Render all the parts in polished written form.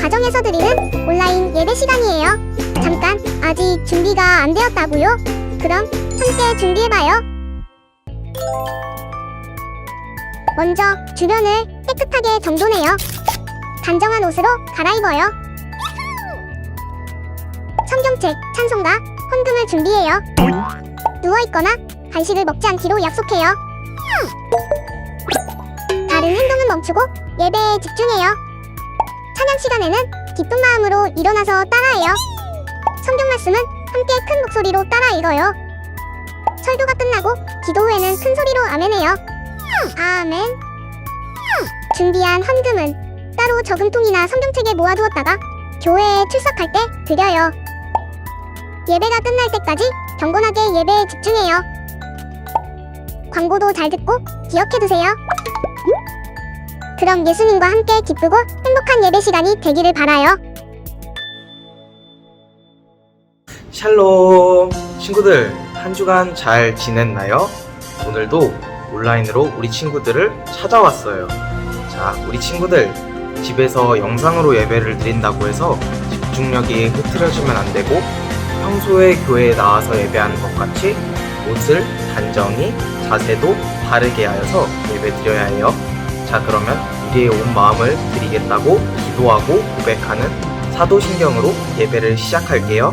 가정에서 드리는 온라인 예배 시간이에요. 잠깐, 아직 준비가 안 되었다고요? 그럼 함께 준비해봐요. 먼저 주변을 깨끗하게 정돈해요. 단정한 옷으로 갈아입어요. 성경책, 찬송가, 헌금을 준비해요. 누워있거나 간식을 먹지 않기로 약속해요. 다른 행동은 멈추고 예배에 집중해요. 찬양 시간에는 기쁜 마음으로 일어나서 따라해요. 성경 말씀은 함께 큰 목소리로 따라 읽어요. 설교가 끝나고 기도 후에는 큰 소리로 아멘해요. 아멘. 준비한 헌금은 따로 저금통이나 성경책에 모아두었다가 교회에 출석할 때 드려요. 예배가 끝날 때까지 경건하게 예배에 집중해요. 광고도 잘 듣고 기억해두세요. 그럼 예수님과 함께 기쁘고 행복한 예배 시간이 되기를 바라요. 샬롬 친구들, 한 주간 잘 지냈나요? 오늘도 온라인으로 우리 친구들을 찾아왔어요. 자, 우리 친구들 집에서 영상으로 예배를 드린다고 해서 집중력이 흐트러지면 안 되고 평소에 교회에 나와서 예배하는 것 같이 옷을 단정히 자세도 바르게 하여서 예배 드려야 해요. 자, 그러면 우리의 온 마음을 드리겠다고 기도하고 고백하는 사도신경으로 예배를 시작할게요.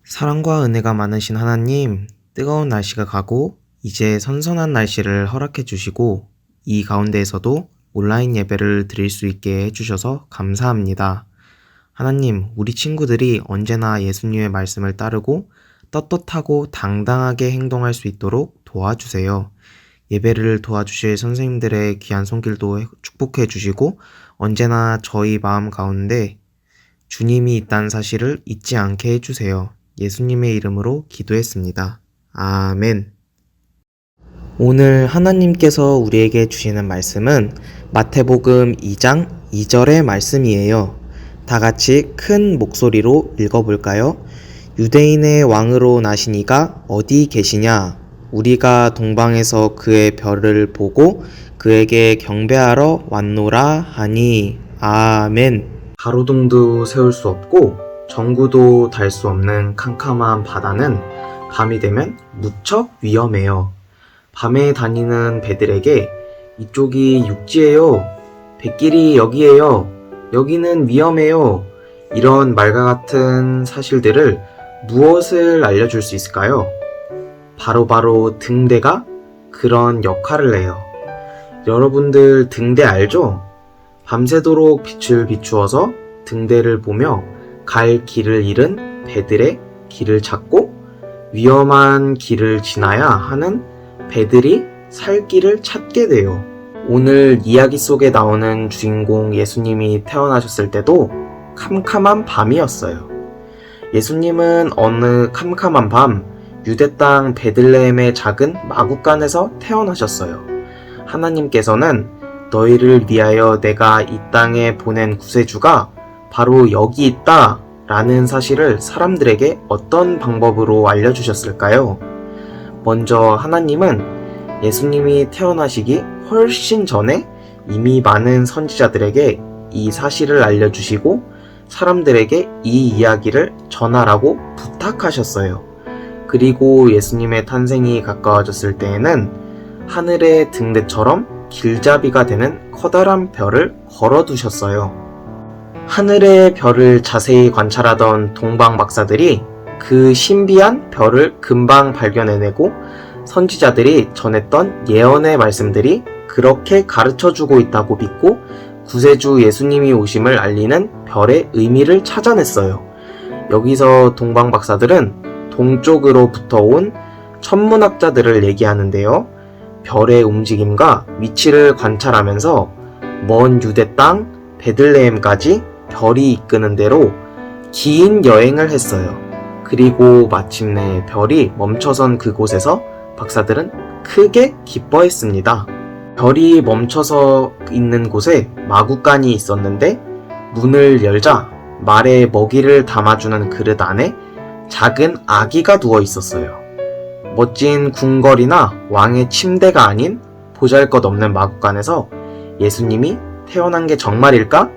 사랑과 은혜가 많으신 하나님, 뜨거운 날씨가 가고 이제 선선한 날씨를 허락해 주시고 이 가운데에서도 온라인 예배를 드릴 수 있게 해주셔서 감사합니다. 하나님, 우리 친구들이 언제나 예수님의 말씀을 따르고 떳떳하고 당당하게 행동할 수 있도록 도와주세요. 예배를 도와주실 선생님들의 귀한 손길도 축복해 주시고 언제나 저희 마음 가운데 주님이 있다는 사실을 잊지 않게 해주세요. 예수님의 이름으로 기도했습니다. 아멘. 오늘 하나님께서 우리에게 주시는 말씀은 마태복음 2장 2절의 말씀이에요. 다 같이 큰 목소리로 읽어볼까요? 유대인의 왕으로 나신 이가 어디 계시냐? 우리가 동방에서 그의 별을 보고 그에게 경배하러 왔노라 하니. 아멘. 가로등도 세울 수 없고 전구도 달 수 없는 캄캄한 바다는 밤이 되면 무척 위험해요. 밤에 다니는 배들에게 이쪽이 육지예요. 뱃길이 여기예요. 여기는 위험해요. 이런 말과 같은 사실들을 무엇을 알려줄 수 있을까요? 바로 등대가 그런 역할을 해요. 여러분들 등대 알죠? 밤새도록 빛을 비추어서 등대를 보며 갈 길을 잃은 배들의 길을 찾고 위험한 길을 지나야 하는 배들이 살 길을 찾게 돼요. 오늘 이야기 속에 나오는 주인공 예수님이 태어나셨을 때도 캄캄한 밤이었어요. 예수님은 어느 캄캄한 밤 유대 땅 베들레헴의 작은 마구간에서 태어나셨어요. 하나님께서는 너희를 위하여 내가 이 땅에 보낸 구세주가 바로 여기 있다 라는 사실을 사람들에게 어떤 방법으로 알려주셨을까요? 먼저 하나님은 예수님이 태어나시기 훨씬 전에 이미 많은 선지자들에게 이 사실을 알려주시고 사람들에게 이 이야기를 전하라고 부탁하셨어요. 그리고 예수님의 탄생이 가까워졌을 때에는 하늘의 등대처럼 길잡이가 되는 커다란 별을 걸어두셨어요. 하늘의 별을 자세히 관찰하던 동방 박사들이 그 신비한 별을 금방 발견해내고 선지자들이 전했던 예언의 말씀들이 그렇게 가르쳐주고 있다고 믿고 구세주 예수님이 오심을 알리는 별의 의미를 찾아냈어요. 여기서 동방 박사들은 동쪽으로부터 온 천문학자들을 얘기하는데요. 별의 움직임과 위치를 관찰하면서 먼 유대 땅 베들레헴까지 별이 이끄는 대로 긴 여행을 했어요. 그리고 마침내 별이 멈춰선 그곳에서 박사들은 크게 기뻐했습니다. 별이 멈춰서 있는 곳에 마구간이 있었는데 문을 열자 말에 먹이를 담아주는 그릇 안에 작은 아기가 누워 있었어요. 멋진 궁궐이나 왕의 침대가 아닌 보잘것없는 마구간에서 예수님이 태어난 게 정말일까?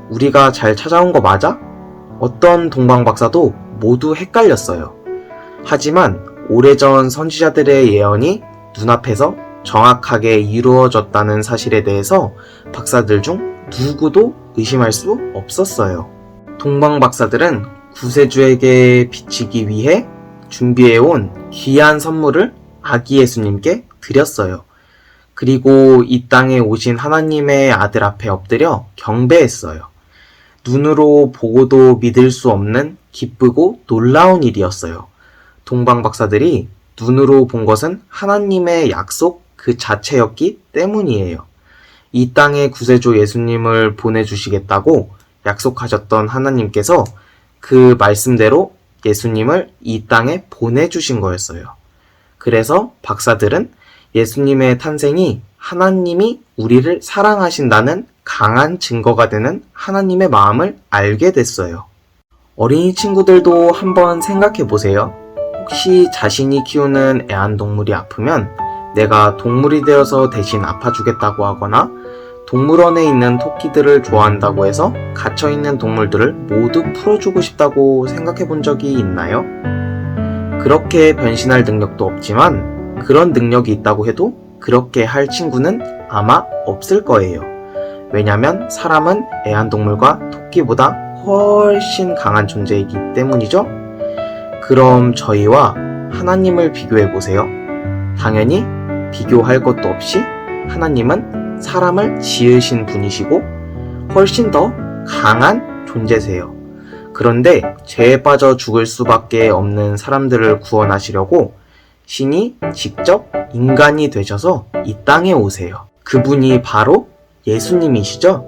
우리가 잘 찾아온 거 맞아? 어떤 동방 박사도 모두 헷갈렸어요. 하지만 오래전 선지자들의 예언이 눈앞에서 정확하게 이루어졌다는 사실에 대해서 박사들 중 누구도 의심할 수 없었어요. 동방 박사들은 구세주에게 비치기 위해 준비해온 귀한 선물을 아기 예수님께 드렸어요. 그리고 이 땅에 오신 하나님의 아들 앞에 엎드려 경배했어요. 눈으로 보고도 믿을 수 없는 기쁘고 놀라운 일이었어요. 동방 박사들이 눈으로 본 것은 하나님의 약속 그 자체였기 때문이에요. 이 땅에 구세주 예수님을 보내주시겠다고 약속하셨던 하나님께서 그 말씀대로 예수님을 이 땅에 보내주신 거였어요. 그래서 박사들은 예수님의 탄생이 하나님이 우리를 사랑하신다는 강한 증거가 되는 하나님의 마음을 알게 됐어요. 어린이 친구들도 한번 생각해 보세요. 혹시 자신이 키우는 애완동물이 아프면 내가 동물이 되어서 대신 아파주겠다고 하거나 동물원에 있는 토끼들을 좋아한다고 해서 갇혀있는 동물들을 모두 풀어주고 싶다고 생각해 본 적이 있나요? 그렇게 변신할 능력도 없지만 그런 능력이 있다고 해도 그렇게 할 친구는 아마 없을 거예요. 왜냐면 사람은 애완동물과 토끼보다 훨씬 강한 존재이기 때문이죠? 그럼 저희와 하나님을 비교해 보세요. 당연히 비교할 것도 없이 하나님은 사람을 지으신 분이시고 훨씬 더 강한 존재세요. 그런데 죄에 빠져 죽을 수밖에 없는 사람들을 구원하시려고 신이 직접 인간이 되셔서 이 땅에 오세요. 그분이 바로 예수님이시죠?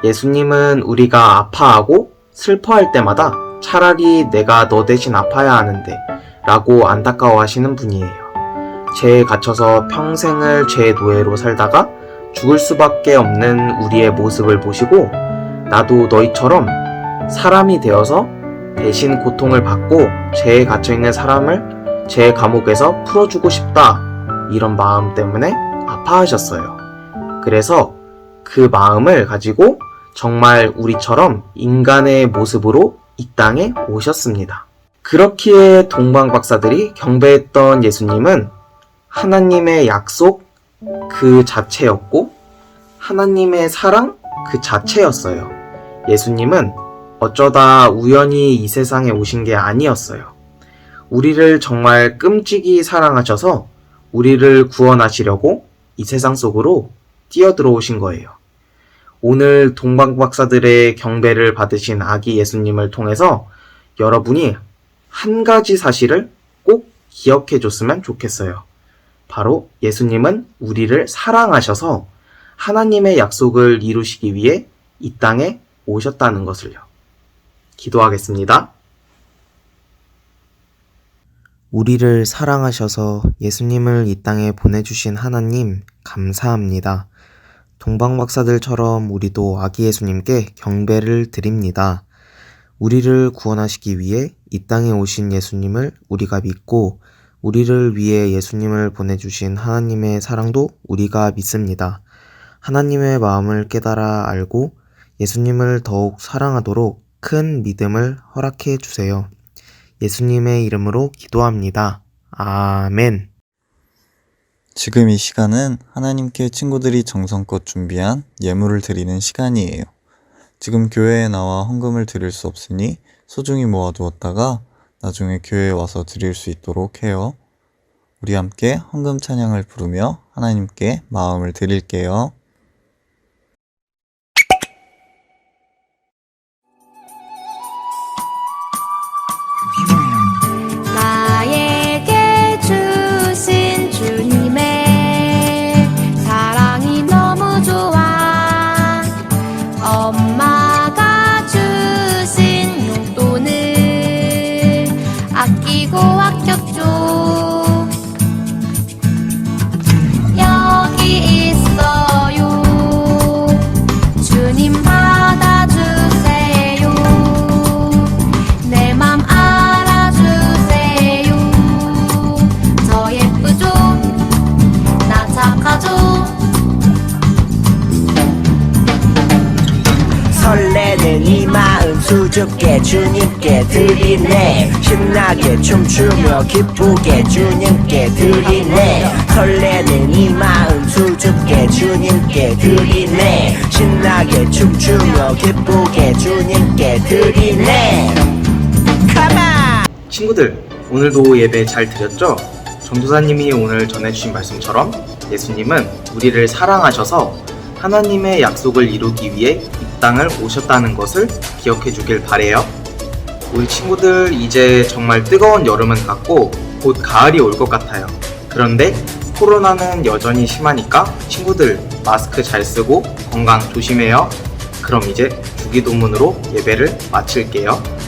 예수님은 우리가 아파하고 슬퍼할 때마다 차라리 내가 너 대신 아파야 하는데 라고 안타까워 하시는 분이에요. 죄에 갇혀서 평생을 죄의 노예로 살다가 죽을 수밖에 없는 우리의 모습을 보시고 나도 너희처럼 사람이 되어서 대신 고통을 받고 죄에 갇혀있는 사람을 죄의 감옥에서 풀어주고 싶다 이런 마음 때문에 아파하셨어요. 그래서 그 마음을 가지고 정말 우리처럼 인간의 모습으로 이 땅에 오셨습니다. 그렇기에 동방 박사들이 경배했던 예수님은 하나님의 약속 그 자체였고 하나님의 사랑 그 자체였어요. 예수님은 어쩌다 우연히 이 세상에 오신 게 아니었어요. 우리를 정말 끔찍이 사랑하셔서 우리를 구원하시려고 이 세상 속으로 뛰어들어오신 거예요. 오늘 동방 박사들의 경배를 받으신 아기 예수님을 통해서 여러분이 한 가지 사실을 꼭 기억해 줬으면 좋겠어요. 바로 예수님은 우리를 사랑하셔서 하나님의 약속을 이루시기 위해 이 땅에 오셨다는 것을요. 기도하겠습니다. 우리를 사랑하셔서 예수님을 이 땅에 보내주신 하나님 감사합니다. 동방박사들처럼 우리도 아기 예수님께 경배를 드립니다. 우리를 구원하시기 위해 이 땅에 오신 예수님을 우리가 믿고 우리를 위해 예수님을 보내주신 하나님의 사랑도 우리가 믿습니다. 하나님의 마음을 깨달아 알고 예수님을 더욱 사랑하도록 큰 믿음을 허락해 주세요. 예수님의 이름으로 기도합니다. 아멘. 지금 이 시간은 하나님께 친구들이 정성껏 준비한 예물을 드리는 시간이에요. 지금 교회에 나와 헌금을 드릴 수 없으니 소중히 모아두었다가 나중에 교회에 와서 드릴 수 있도록 해요. 우리 함께 헌금 찬양을 부르며 하나님께 마음을 드릴게요. 나에게 주신 주님의 사랑이 너무 좋아. 엄마가 주신 용돈을 아끼고 아꼈죠. 여기 있어요. 주님 받아주세요. 내 맘 알아주세요. 저 예쁘죠? 나 착하죠? 설레는 이 마음 수줍게 주님께 드리네. 신나게 춤추며 기쁘게 주님께 드리네. 설레는 이 마음 수줍게 주님께 드리네. 신나게 춤추며 기쁘게 주님께 드리네. 친구들, 오늘도 예배 잘 드렸죠? 전도사님이 오늘 전해주신 말씀처럼 예수님은 우리를 사랑하셔서 하나님의 약속을 이루기 위해 이 땅을 오셨다는 것을 기억해 주길 바래요. 우리 친구들, 이제 정말 뜨거운 여름은 갔고 곧 가을이 올 것 같아요. 그런데 코로나는 여전히 심하니까 친구들 마스크 잘 쓰고 건강 조심해요. 그럼 이제 주기도문으로 예배를 마칠게요.